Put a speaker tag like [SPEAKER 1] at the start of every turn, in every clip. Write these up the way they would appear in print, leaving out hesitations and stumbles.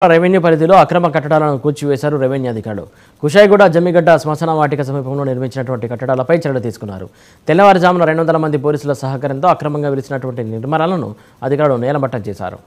[SPEAKER 1] Revenue పరిధిలో అక్రమ కట్టడాలను కూల్చివేశారు రెవెన్యూ అధికారులు. కుషాయిగూడ జమ్మిగడ్డ శ్మశాన వాటిక సమీపంలో నిర్మించినటువంటి కట్టడాలపై చర్యలు తీసుకున్నారు. తెల్లవారుజామున 200 మంది పోలీసుల సహకారంతో అక్రమంగా వెలిసినటువంటి నిర్మాణాలను అధికారులు నేలమట్టం చేశారు.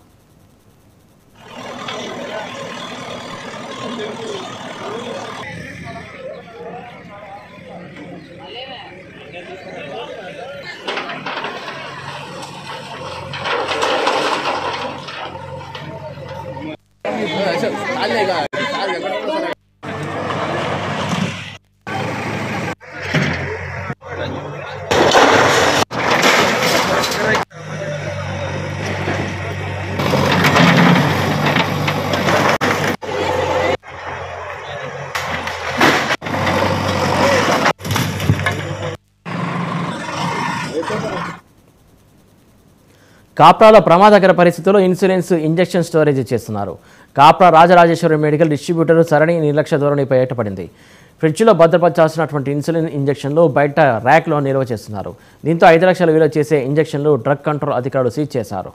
[SPEAKER 1] కాప్రాలో ప్రమాదకర పరిస్థితుల్లో ఇన్సూరెన్స్ ఇంజెక్షన్ స్టోరేజ్ చేస్తున్నారు. కాప్రా రాజరాజేశ్వరి మెడికల్ డిస్ట్రిబ్యూటర్ సరణి నిర్లక్ష్య ధోరణిపై ఏర్పడింది. ఫ్రిడ్జ్లో భద్రపరచాల్సినటువంటి ఇన్సులిన్ ఇంజెక్షన్లు బయట ర్యాక్లో నిల్వ చేస్తున్నారు. దీంతో 5 లక్షల విలువ చేసే ఇంజెక్షన్లు డ్రగ్ కంట్రోల్ అధికారులు సీజ్ చేశారు.